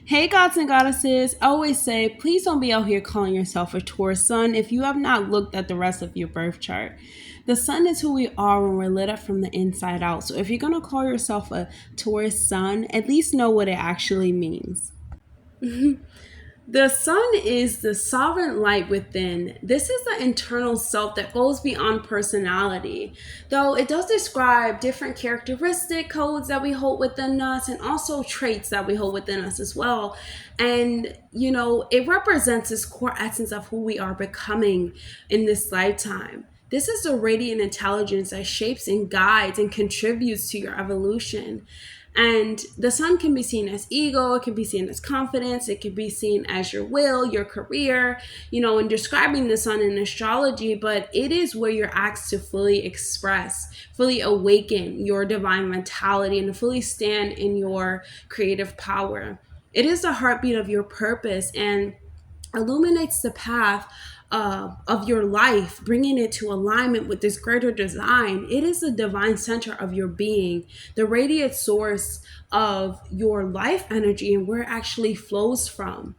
Hey, gods and goddesses, I always say, please don't be out here calling yourself a Taurus Sun if you have not looked at the rest of your birth chart. The sun is who we are when we're lit up from the inside out. So if you're going to call yourself a Taurus Sun, at least know what it actually means. The sun is the sovereign light within. This is the internal self that goes beyond personality. Though it does describe different characteristic codes that we hold within us and also traits that we hold within us as well. And, it represents this core essence of who we are becoming in this lifetime. This is the radiant intelligence that shapes and guides and contributes to your evolution. And the sun can be seen as ego, it can be seen as confidence, it can be seen as your will, your career, in describing the sun in astrology, but it is where you're asked to fully express, fully awaken your divine mentality and to fully stand in your creative power. It is the heartbeat of your purpose and illuminates the path of your life, bringing it to alignment with this greater design. It is the divine center of your being, the radiant source of your life energy and where it actually flows from.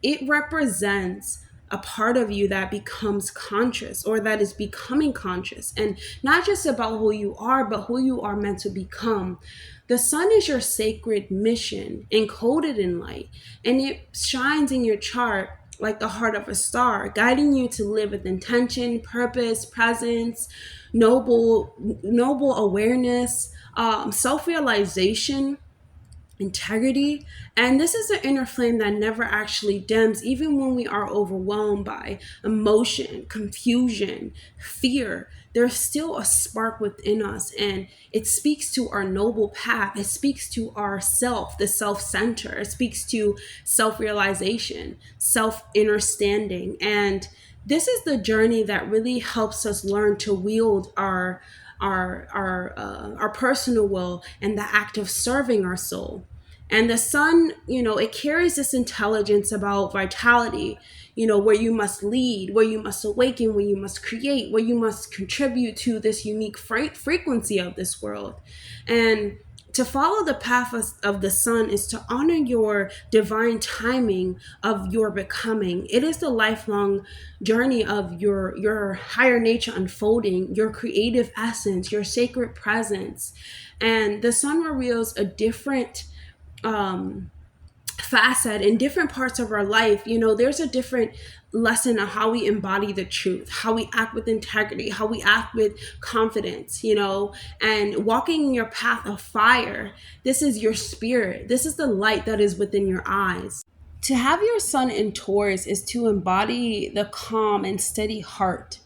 It represents a part of you that becomes conscious or that is becoming conscious, and not just about who you are, but who you are meant to become. The sun is your sacred mission encoded in light, and it shines in your chart like the heart of a star, guiding you to live with intention, purpose, presence, noble awareness, self-realization, integrity. And this is the inner flame that never actually dims, even when we are overwhelmed by emotion, confusion, fear. There's still a spark within us, and it speaks to our noble path. It speaks to our self, the self-center. It speaks to self-realization, self-understanding. And this is the journey that really helps us learn to wield our personal will and the act of serving our soul. And the sun, it carries this intelligence about vitality, where you must lead, where you must awaken, where you must create, where you must contribute to this unique frequency of this world. And to follow the path of the sun is to honor your divine timing of your becoming. It is the lifelong journey of your higher nature unfolding, your creative essence, your sacred presence. And the sun reveals a different facet in different parts of our life. There's a different lesson on how we embody the truth, how we act with integrity, how we act with confidence, and walking in your path of fire. This is your spirit. This is the light that is within your eyes. To have your sun in Taurus is to embody the calm and steady heart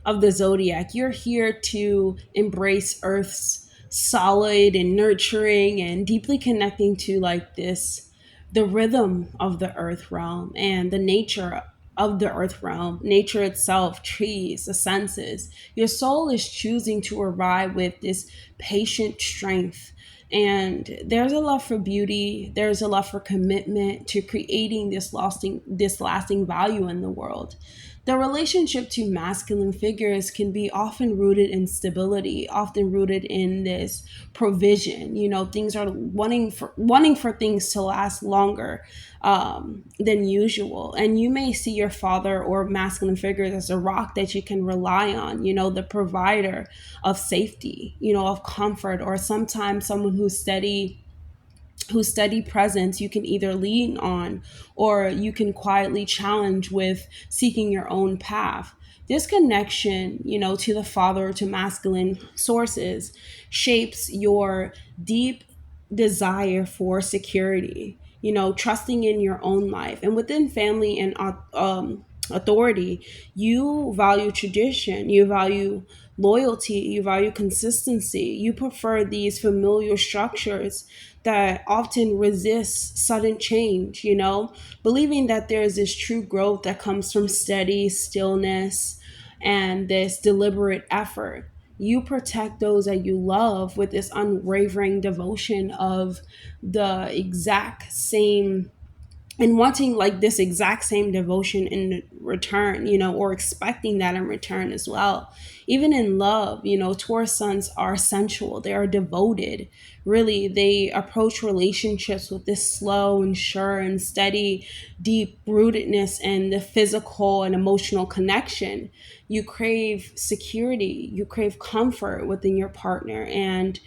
of the zodiac. You're here to embrace Earth's solid and nurturing and deeply connecting to the rhythm of the earth realm and the nature of the earth realm, nature itself, trees, the senses. Your soul is choosing to arrive with this patient strength. And there's a love for beauty. There's a love for commitment to creating this lasting value in the world. The relationship to masculine figures can be often rooted in stability, often rooted in this provision. Things are wanting for things to last longer than usual. And you may see your father or masculine figures as a rock that you can rely on, the provider of safety, of comfort, or sometimes someone who's steady presence you can either lean on or you can quietly challenge with seeking your own path. This connection, to the father, to masculine sources, shapes your deep desire for security, trusting in your own life. And within family and authority, you value tradition, you value loyalty, you value consistency. You prefer these familiar structures that often resist sudden change, believing that there is this true growth that comes from steady stillness and this deliberate effort. You protect those that you love with this unwavering devotion of the exact same and wanting like this exact same devotion in return, you know, or expecting that in return as well. Even in love, you know, Taurus Suns are sensual, they are devoted. Really, they approach relationships with this slow and sure and steady, deep rootedness and the physical and emotional connection. You crave security, you crave comfort within your partner, and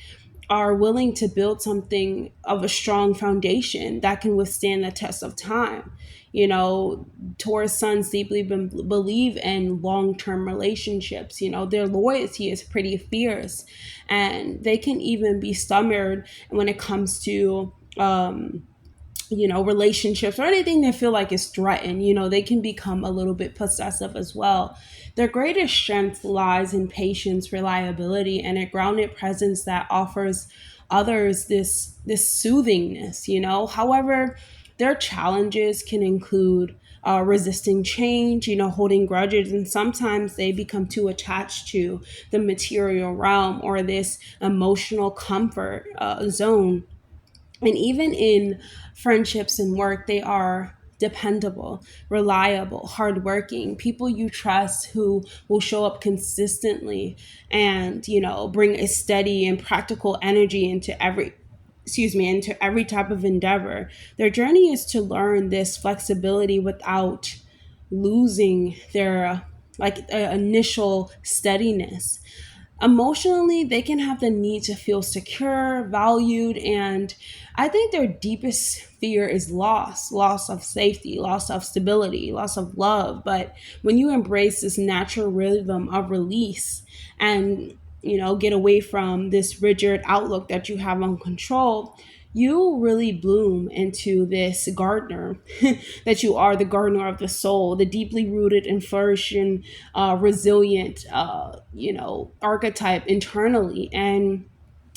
are willing to build something of a strong foundation that can withstand the test of time. You know, Taurus Suns deeply believe in long term relationships. You know, their loyalty is pretty fierce, and they can even be stubborn when it comes to, you know, relationships or anything they feel like is threatened. You know, they can become a little bit possessive as well. Their greatest strength lies in patience, reliability, and a grounded presence that offers others this soothingness, you know. However, their challenges can include resisting change, you know, holding grudges, and sometimes they become too attached to the material realm or this emotional comfort zone. And even in friendships and work, they are dependable, reliable, hardworking, people you trust who will show up consistently and, you know, bring a steady and practical energy into into every type of endeavor. Their journey is to learn this flexibility without losing their initial steadiness. Emotionally, they can have the need to feel secure, valued, and I think their deepest fear is loss of safety, loss of stability, loss of love. But when you embrace this natural rhythm of release and, you know, get away from this rigid outlook that you have on control, you really bloom into this gardener that you are, the gardener of the soul, the deeply rooted and flourishing, resilient, you know, archetype internally. And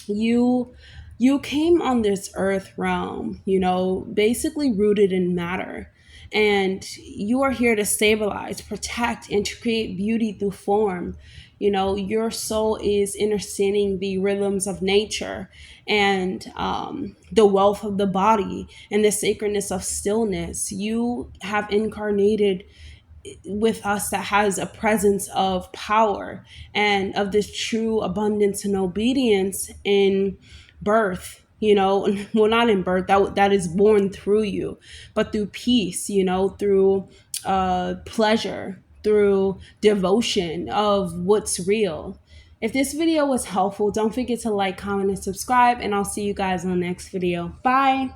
you you came on this earth realm, you know, basically rooted in matter, and you are here to stabilize, protect, and to create beauty through form. You know, your soul is understanding the rhythms of nature and the wealth of the body and the sacredness of stillness. You have incarnated with us that has a presence of power and of this true abundance and obedience in birth, you know. Well, not in birth, that is born through you, but through peace, you know, through pleasure, through devotion of what's real. If this video was helpful, don't forget to like, comment, and subscribe, and I'll see you guys on the next video. Bye.